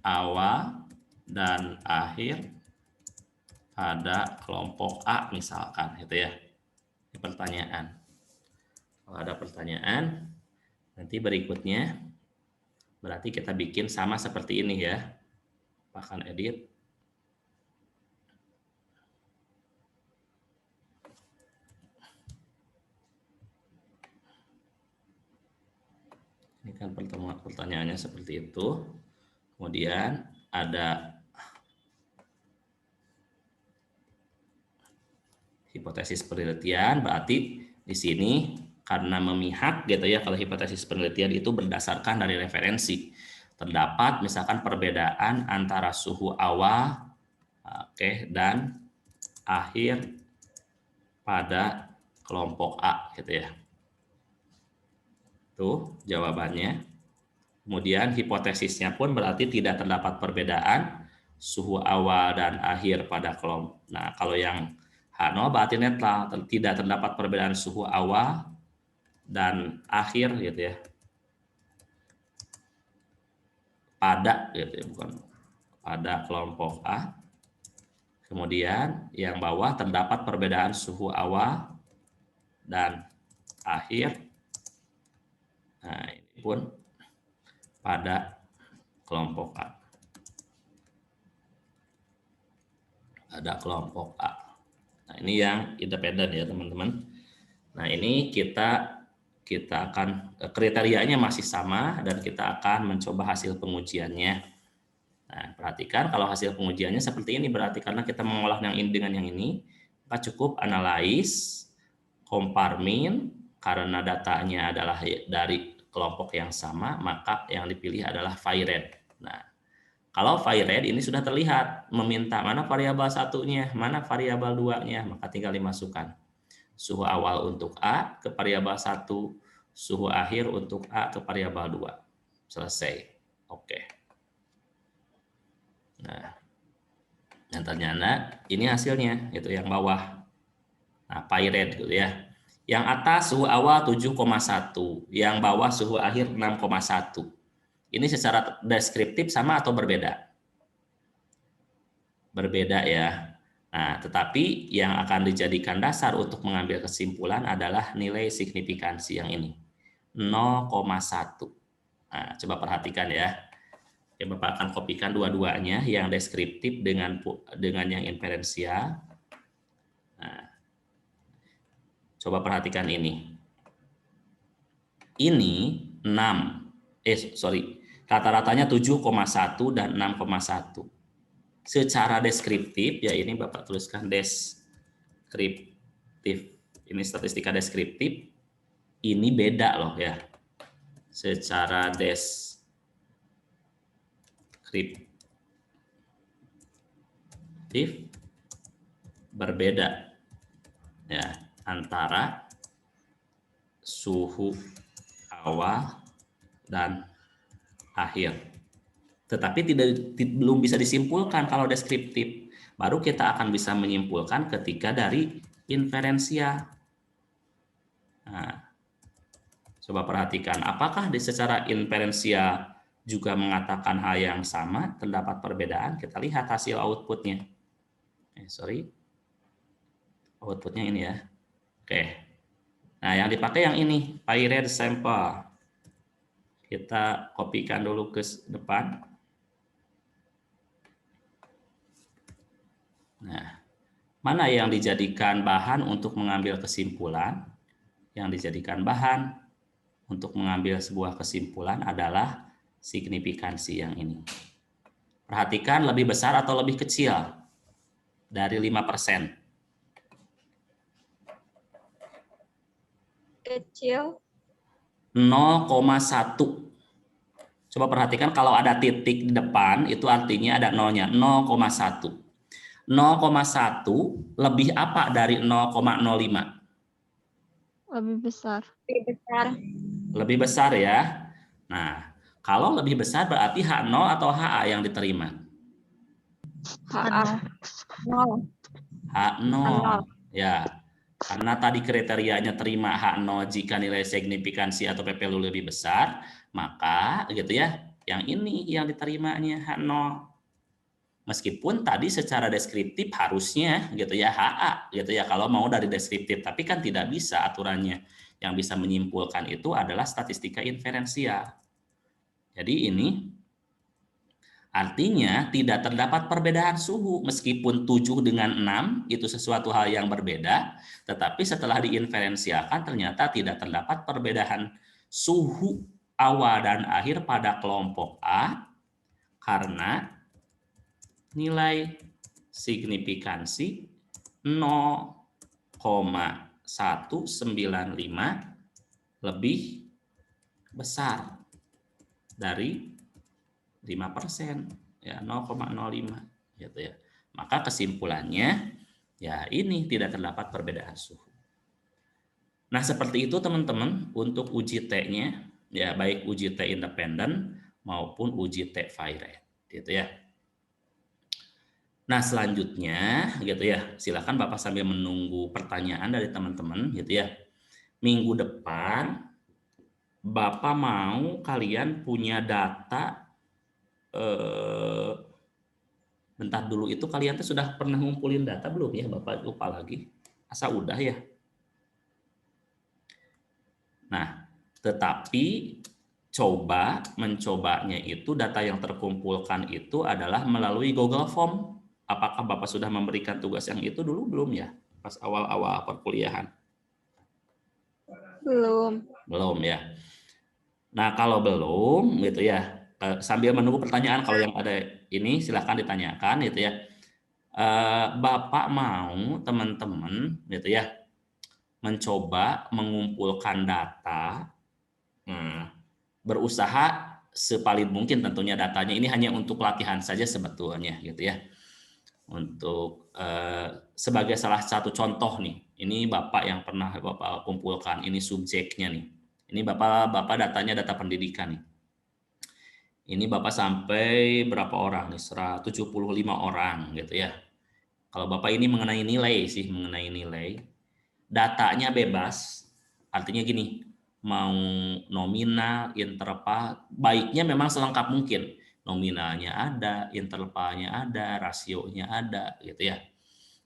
awal dan akhir pada kelompok A misalkan gitu ya. Ini pertanyaan. Kalau ada pertanyaan nanti berikutnya berarti kita bikin sama seperti ini ya. Akan edit. Ini kan pertanyaannya seperti itu. Kemudian ada hipotesis penelitian, berarti di sini karena memihak gitu ya, kalau hipotesis penelitian itu berdasarkan dari referensi. Terdapat misalkan perbedaan antara suhu awal dan akhir pada kelompok A gitu ya. Tuh jawabannya. Kemudian hipotesisnya pun berarti tidak terdapat perbedaan suhu awal dan akhir pada kelompok. Nah, kalau yang H0 berarti netral, tidak terdapat perbedaan suhu awal dan akhir gitu ya. Pada gitu ya, bukan pada kelompok A. Kemudian yang bawah terdapat perbedaan suhu awal dan akhir Nah, ini pun pada kelompok A. Ada kelompok A. Nah, ini yang independen ya, teman-teman. Nah, ini kita akan kriterianya masih sama dan kita akan mencoba hasil pengujiannya. Nah, perhatikan kalau hasil pengujiannya seperti ini, berarti karena kita mengolah yang ini dengan yang ini, maka cukup analyze, komparmin, karena datanya adalah dari kelompok yang sama, maka yang dipilih adalah ViRed. Nah, kalau ViRed ini sudah terlihat, meminta mana variabel satunya, mana variabel 2-nya, maka tinggal dimasukkan. Suhu awal untuk A ke variabel 1, suhu akhir untuk A ke variabel 2. Selesai. Oke. Nah, dan ternyata ini hasilnya, itu yang bawah. Nah, ViRed gitu ya. Yang atas suhu awal 7,1, yang bawah suhu akhir 6,1. Ini secara deskriptif sama atau berbeda? Berbeda ya. Nah, tetapi yang akan dijadikan dasar untuk mengambil kesimpulan adalah nilai signifikansi yang ini. 0,1. Nah, coba perhatikan ya. Ya, Bapak akan kopikan dua-duanya, yang deskriptif dengan yang inferensial. Nah, coba perhatikan ini. Ini 6. Rata-ratanya 7,1 dan 6,1. Secara deskriptif, ya ini Bapak tuliskan deskriptif. Ini statistika deskriptif. Ini beda loh ya. Secara deskriptif berbeda ya antara suhu awal dan akhir. Tetapi belum bisa disimpulkan kalau deskriptif. Baru kita akan bisa menyimpulkan ketika dari inferensial. Nah, coba perhatikan, apakah secara inferensial juga mengatakan hal yang sama, terdapat perbedaan? Kita lihat hasil outputnya. Outputnya ini ya. Oke. Nah, yang dipakai yang ini, ViRed sample. Kita kopikan dulu ke depan. Nah, mana yang dijadikan bahan untuk mengambil kesimpulan? Yang dijadikan bahan untuk mengambil sebuah kesimpulan adalah signifikansi yang ini. Perhatikan lebih besar atau lebih kecil dari 5%. Kecil. 0,1. Coba perhatikan kalau ada titik di depan, itu artinya ada nolnya, 0,1. 0,1 lebih apa dari 0,05? Lebih besar. Lebih besar. Lebih besar ya. Nah, kalau lebih besar berarti H0 atau HA yang diterima? HA. H0. Ya. Karena tadi kriterianya terima H0 jika nilai signifikansi atau PPLU lebih besar, maka gitu ya, yang ini yang diterimanya H0. Meskipun tadi secara deskriptif harusnya gitu ya HA gitu ya kalau mau dari deskriptif, tapi kan tidak bisa aturannya. Yang bisa menyimpulkan itu adalah statistika inferensial. Jadi ini artinya tidak terdapat perbedaan suhu meskipun 7 dengan 6 itu sesuatu hal yang berbeda, tetapi setelah diinferensialkan ternyata tidak terdapat perbedaan suhu awal dan akhir pada kelompok A karena nilai signifikansi 0,195 lebih besar dari 5%, ya 0,05 gitu ya. Maka kesimpulannya ya ini tidak terdapat perbedaan suhu. Nah, seperti itu teman-teman untuk uji T-nya ya, baik uji T independen maupun uji T ViRed gitu ya. Nah, selanjutnya gitu ya, silakan Bapak sambil menunggu pertanyaan dari teman-teman gitu ya. Minggu depan Bapak mau kalian punya data bentar dulu, itu kalian tuh sudah pernah ngumpulin data belum ya? Bapak lupa lagi. Asa udah ya? Nah, Tetapi mencobanya itu data yang terkumpulkan itu adalah melalui Google Form. Apakah Bapak sudah memberikan tugas yang itu dulu? Belum ya? Pas awal-awal perkuliahan? Belum. Belum ya. Nah, kalau belum gitu ya, sambil menunggu pertanyaan, kalau yang ada ini silahkan ditanyakan gitu ya. Bapak mau teman-teman gitu ya mencoba mengumpulkan data, berusaha sepalit mungkin tentunya datanya. Ini hanya untuk latihan saja sebetulnya gitu ya. Untuk sebagai salah satu contoh nih, ini Bapak yang pernah Bapak kumpulkan, ini subjeknya nih. Ini Bapak datanya data pendidikan nih. Ini Bapak sampai berapa orang nih? 175 orang gitu ya. Kalau Bapak ini mengenai nilai sih, mengenai nilai. Datanya bebas. Artinya gini, mau nominal, interval, baiknya memang selengkap mungkin. Nominalnya ada, intervalnya ada, rasionya ada gitu ya.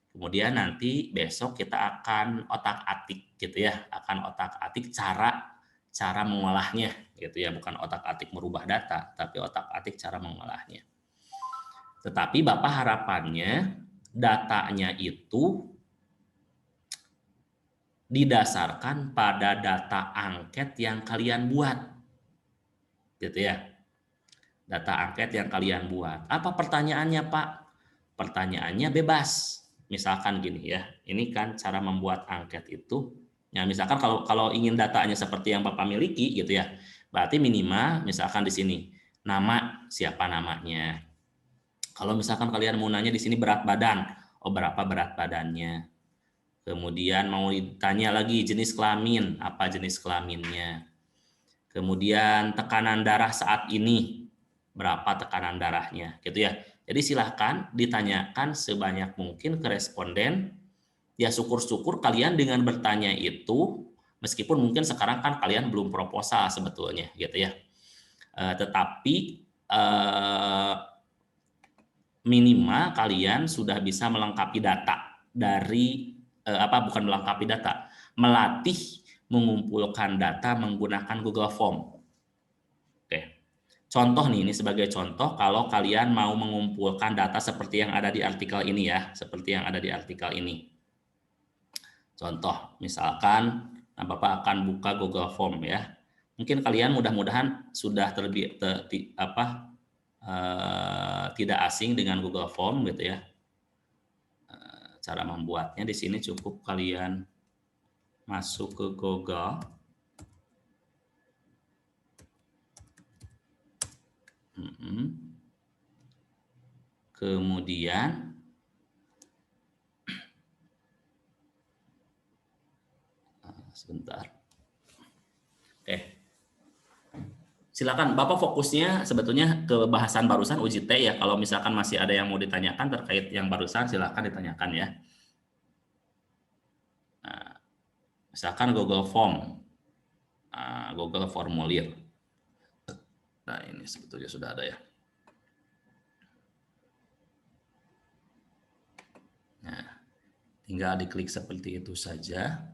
Kemudian nanti besok kita akan otak-atik gitu ya, akan otak-atik cara mengolahnya gitu ya, bukan otak-atik merubah data, tapi otak-atik cara mengolahnya. Tetapi Bapak harapannya datanya itu didasarkan pada data angket yang kalian buat. Gitu ya. Data angket yang kalian buat. Apa pertanyaannya, Pak? Pertanyaannya bebas. Misalkan gini ya, ini kan cara membuat angket itu. Ya, misalkan kalau ingin datanya seperti yang Bapak miliki gitu ya, berarti minimal misalkan di sini nama, siapa namanya. Kalau misalkan kalian mau nanya di sini berat badan, oh berapa berat badannya. Kemudian mau ditanya lagi jenis kelamin, apa jenis kelaminnya. Kemudian tekanan darah saat ini, berapa tekanan darahnya, gitu ya. Jadi silahkan ditanyakan sebanyak mungkin ke responden. Ya syukur-syukur kalian dengan bertanya itu, meskipun mungkin sekarang kan kalian belum proposal sebetulnya, gitu ya. Tetapi minimal kalian sudah bisa melengkapi data dari bukan melengkapi data, melatih mengumpulkan data menggunakan Google Form. Oke. Contoh nih, ini sebagai contoh kalau kalian mau mengumpulkan data seperti yang ada di artikel ini ya, seperti yang ada di artikel ini. Contoh, misalkan Bapak akan buka Google Form ya. Mungkin kalian mudah-mudahan sudah tidak asing dengan Google Form gitu ya. Cara membuatnya di sini cukup kalian masuk ke Google. Kemudian sebentar. Silakan Bapak fokusnya sebetulnya ke bahasan barusan uji T ya. Kalau misalkan masih ada yang mau ditanyakan terkait yang barusan silakan ditanyakan ya. Nah, misalkan Google Form, Google Formulir. Nah ini sebetulnya sudah ada ya. Nah, tinggal diklik seperti itu saja.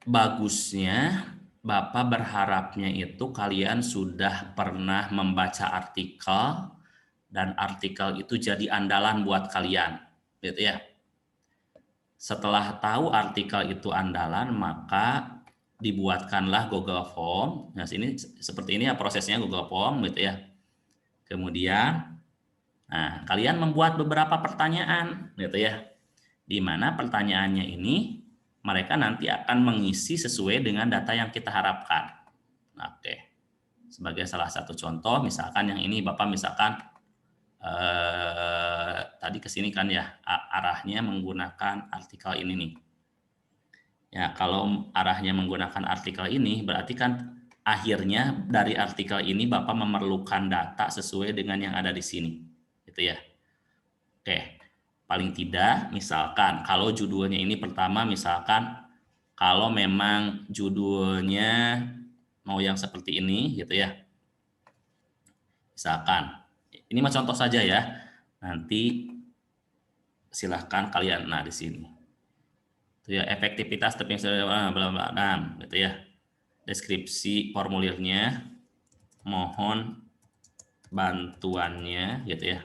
Bagusnya Bapak berharapnya itu kalian sudah pernah membaca artikel dan artikel itu jadi andalan buat kalian, gitu ya. Setelah tahu artikel itu andalan, maka dibuatkanlah Google Form. Nah, sini seperti ini ya prosesnya Google Form gitu ya. Kemudian kalian membuat beberapa pertanyaan gitu ya. Di mana pertanyaannya ini mereka nanti akan mengisi sesuai dengan data yang kita harapkan. Oke. Sebagai salah satu contoh, misalkan yang ini Bapak misalkan tadi ke sini kan ya, arahnya menggunakan artikel ini nih. Ya, kalau arahnya menggunakan artikel ini, berarti kan akhirnya dari artikel ini Bapak memerlukan data sesuai dengan yang ada di sini. Gitu ya. Oke. Paling tidak, misalkan kalau judulnya ini pertama, misalkan kalau memang judulnya mau yang seperti ini gitu ya. Misalkan, ini mah contoh saja ya. Nanti silahkan kalian, nah di sini. Itu ya, efektivitas tapping bla bla bla, gitu ya. Deskripsi formulirnya, mohon bantuannya, gitu ya.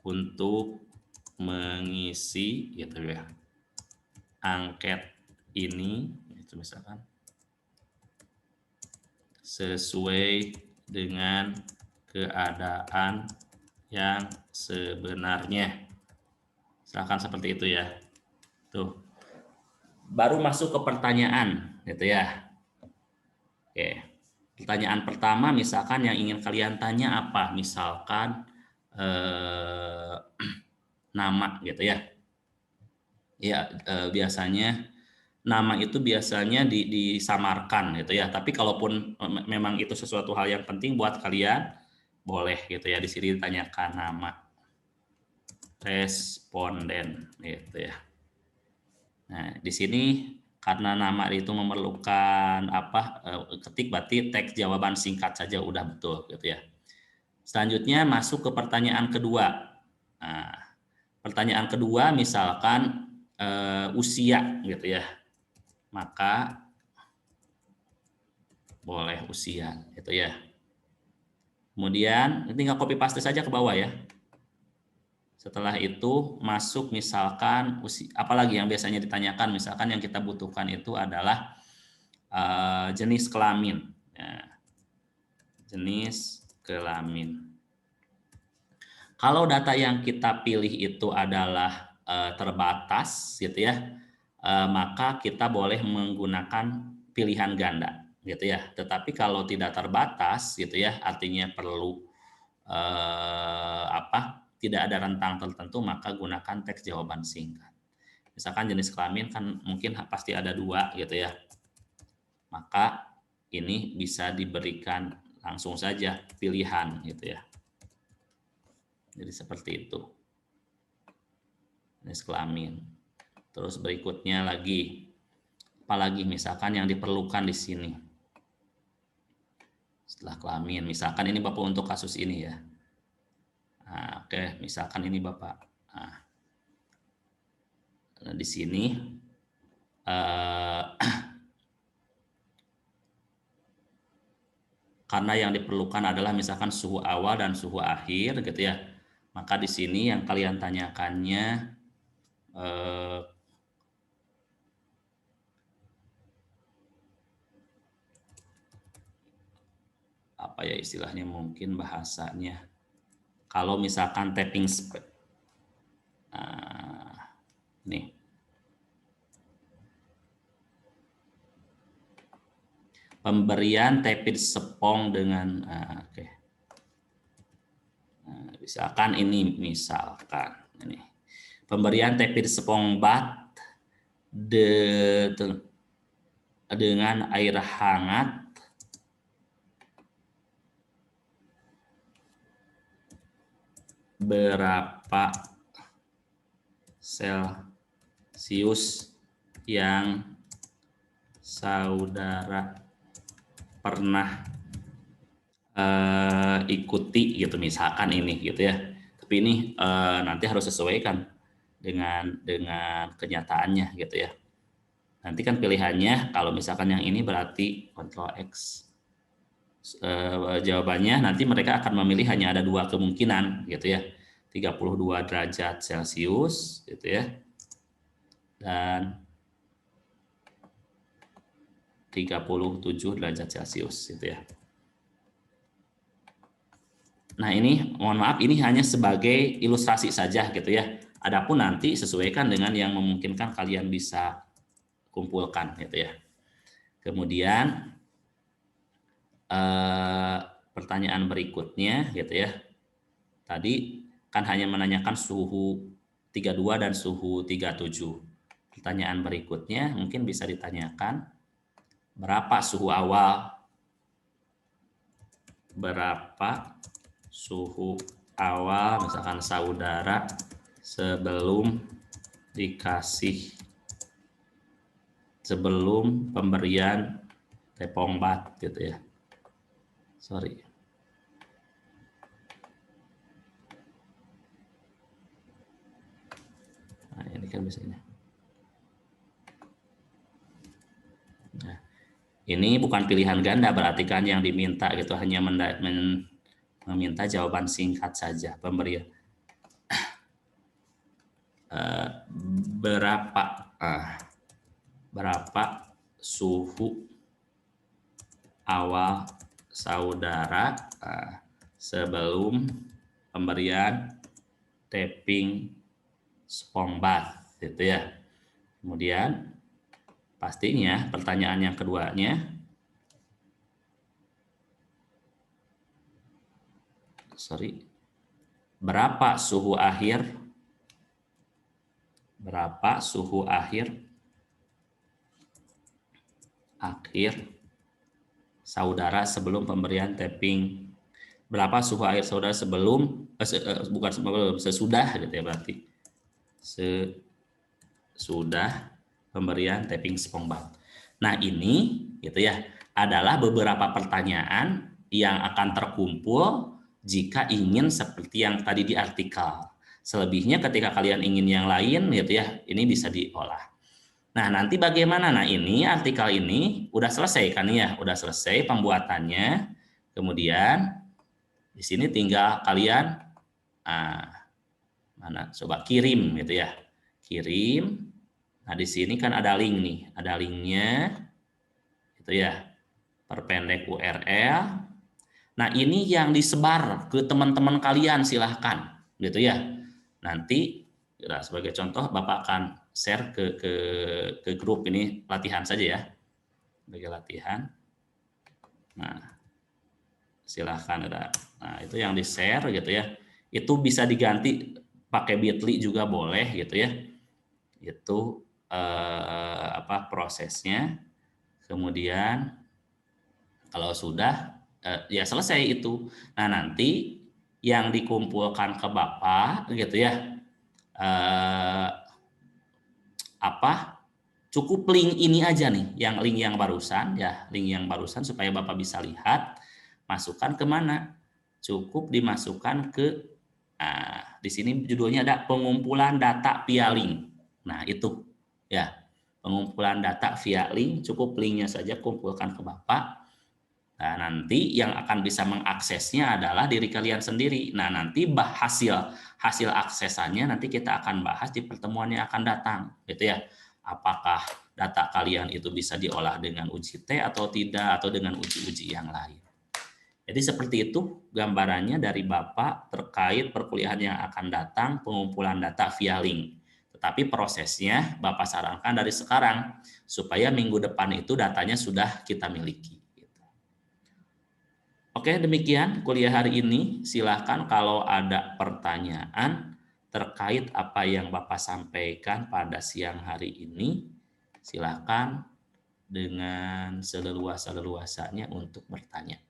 Untuk mengisi, gitu ya, angket ini, itu misalkan sesuai dengan keadaan yang sebenarnya. Misalkan seperti itu ya. Tuh. Baru masuk ke pertanyaan, gitu ya. Oke. Pertanyaan pertama misalkan yang ingin kalian tanya apa? Misalkan nama, gitu ya. Ya, biasanya nama itu biasanya disamarkan, gitu ya. Tapi kalaupun memang itu sesuatu hal yang penting buat kalian, boleh gitu ya, di sini ditanyakan nama responden, gitu ya. Nah, di sini karena nama itu memerlukan apa, ketik berarti teks jawaban singkat saja udah betul, gitu ya. Selanjutnya masuk ke pertanyaan kedua. Nah, pertanyaan kedua misalkan usia, gitu ya. Maka boleh usia, gitu ya. Kemudian tinggal copy paste saja ke bawah ya. Setelah itu masuk misalkan apalagi yang biasanya ditanyakan, misalkan yang kita butuhkan itu adalah jenis kelamin. Ya. Jenis kelamin. Kalau data yang kita pilih itu adalah terbatas, gitu ya, maka kita boleh menggunakan pilihan ganda, gitu ya. Tetapi kalau tidak terbatas, gitu ya, artinya perlu tidak ada rentang tertentu, maka gunakan teks jawaban singkat. Misalkan jenis kelamin kan mungkin pasti ada 2, gitu ya. Maka ini bisa diberikan langsung saja pilihan, gitu ya. Jadi seperti itu. Jenis kelamin. Terus berikutnya lagi, apalagi misalkan yang diperlukan di sini. Setelah kelamin, misalkan ini Bapak untuk kasus ini ya. Nah, oke, misalkan ini Bapak. Nah, di sini karena yang diperlukan adalah misalkan suhu awal dan suhu akhir, gitu ya. Maka di sini yang kalian tanyakannya apa ya istilahnya, mungkin bahasanya. Kalau misalkan tapping speed, nih, pemberian tapping sepong dengan, oke. Nah, misalkan ini, misalkan ini, pemberian tapping sepong bat dengan air hangat berapa Celsius yang saudara pernah ikuti, gitu misalkan ini, gitu ya. Tapi ini nanti harus sesuaikan dengan kenyataannya, gitu ya. Nanti kan pilihannya kalau misalkan yang ini berarti Ctrl X. Jawabannya nanti mereka akan memilih hanya ada 2 kemungkinan, gitu ya. 32 derajat Celcius, gitu ya. Dan 37 derajat Celcius, gitu ya. Nah, ini mohon maaf, ini hanya sebagai ilustrasi saja, gitu ya. Adapun nanti sesuaikan dengan yang memungkinkan kalian bisa kumpulkan, gitu ya. Kemudian pertanyaan berikutnya, gitu ya. Tadi kan hanya menanyakan suhu 32 dan suhu 37. Pertanyaan berikutnya mungkin bisa ditanyakan berapa suhu awal, misalkan saudara sebelum pemberian tepong bat, gitu ya. Sorry. kan biasanya. Nah, ini bukan pilihan ganda, berarti kan yang diminta gitu hanya meminta jawaban singkat saja. Pemberian berapa suhu awal saudara sebelum pemberian tapping SpongeBob gitu ya. Kemudian pastinya pertanyaan yang keduanya, berapa suhu akhir saudara sebelum pemberian tapping, berapa suhu akhir saudara sebelum sesudah gitu ya, berarti sesudah pemberian tapping SpongeBob. Nah, ini gitu ya adalah beberapa pertanyaan yang akan terkumpul jika ingin seperti yang tadi di artikel. Selebihnya ketika kalian ingin yang lain gitu ya, ini bisa diolah. Nah, nanti bagaimana? Nah, ini artikel ini udah selesai kan ya, udah selesai pembuatannya. Kemudian di sini tinggal kalian mana coba kirim gitu ya. Kirim. Nah, di sini kan ada link nih, ada linknya gitu ya. Perpendek URL. Nah, ini yang disebar ke teman-teman kalian silahkan gitu ya. Nanti ya, sebagai contoh Bapak akan share ke grup ini latihan saja ya. Sebagai latihan. Nah, silahkan ada. Nah, itu yang di-share gitu ya. Itu bisa diganti pakai Bitly juga boleh gitu ya. Itu prosesnya. Kemudian kalau sudah ya selesai itu. Nah, nanti yang dikumpulkan ke Bapak gitu ya. Cukup link ini aja nih, link yang barusan supaya Bapak bisa lihat, masukkan ke mana? Cukup dimasukkan ke di sini judulnya ada pengumpulan data via link. Nah, itu ya. Pengumpulan data via link, cukup linknya saja kumpulkan ke Bapak. Nah, nanti yang akan bisa mengaksesnya adalah diri kalian sendiri. Nah, nanti hasil aksesannya nanti kita akan bahas di pertemuan yang akan datang, gitu ya. Apakah data kalian itu bisa diolah dengan uji T atau tidak, atau dengan uji-uji yang lain. Jadi seperti itu gambarannya dari Bapak terkait perkuliahan yang akan datang, pengumpulan data via link. Tetapi prosesnya Bapak sarankan dari sekarang, supaya minggu depan itu datanya sudah kita miliki. Oke, demikian kuliah hari ini. Silahkan kalau ada pertanyaan terkait apa yang Bapak sampaikan pada siang hari ini, silahkan dengan seleluasa-leluasanya untuk bertanya.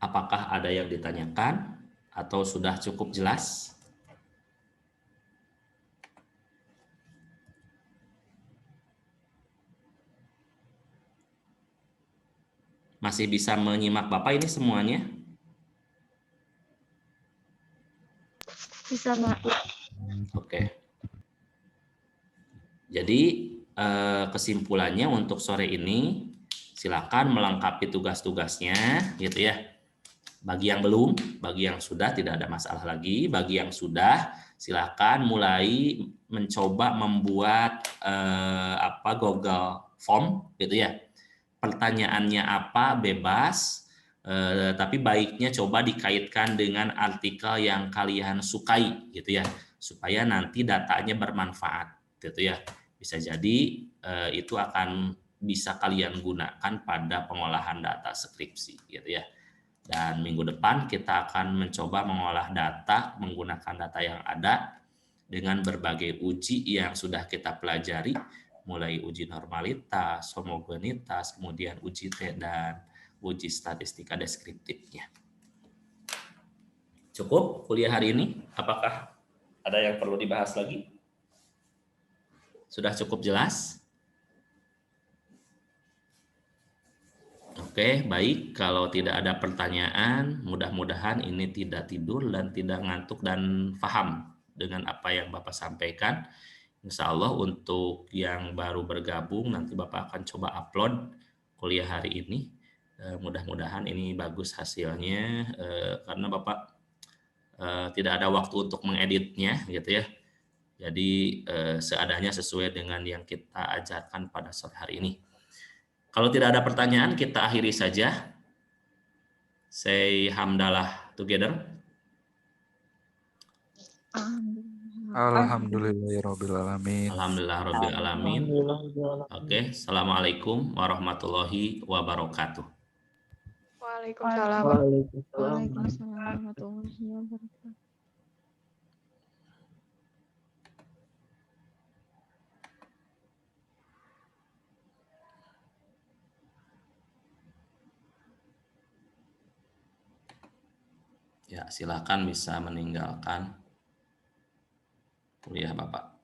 Apakah ada yang ditanyakan atau sudah cukup jelas? Masih bisa menyimak Bapak ini semuanya? Bisa, Pak. Oke. Jadi kesimpulannya untuk sore ini, silakan melengkapi tugas-tugasnya, gitu ya. Bagi yang belum, bagi yang sudah tidak ada masalah lagi. Bagi yang sudah, silakan mulai mencoba membuat Google Form, gitu ya. Pertanyaannya apa bebas, tapi baiknya coba dikaitkan dengan artikel yang kalian sukai, gitu ya, supaya nanti datanya bermanfaat, gitu ya. Bisa jadi itu akan bisa kalian gunakan pada pengolahan data skripsi, gitu ya. Dan minggu depan kita akan mencoba mengolah data menggunakan data yang ada dengan berbagai uji yang sudah kita pelajari, mulai uji normalitas, homogenitas, kemudian uji T dan uji statistika deskriptifnya. Cukup kuliah hari ini? Apakah ada yang perlu dibahas lagi? Sudah cukup jelas? Oke, baik. Kalau tidak ada pertanyaan, mudah-mudahan ini tidak tidur dan tidak ngantuk dan paham dengan apa yang Bapak sampaikan. Insya Allah untuk yang baru bergabung, nanti Bapak akan coba upload kuliah hari ini. Mudah-mudahan ini bagus hasilnya, karena Bapak tidak ada waktu untuk mengeditnya, gitu ya. Jadi seadanya sesuai dengan yang kita ajarkan pada sore hari ini. Kalau tidak ada pertanyaan, kita akhiri saja. Say hamdalah together. Alhamdulillahirrabbilalamin. Alhamdulillah rabbil alamin. Oke, assalamualaikum warahmatullahi wabarakatuh. Waalaikumsalam. Waalaikumsalam warahmatullahi wabarakatuh. Ya, silakan bisa meninggalkan kuliah Bapak.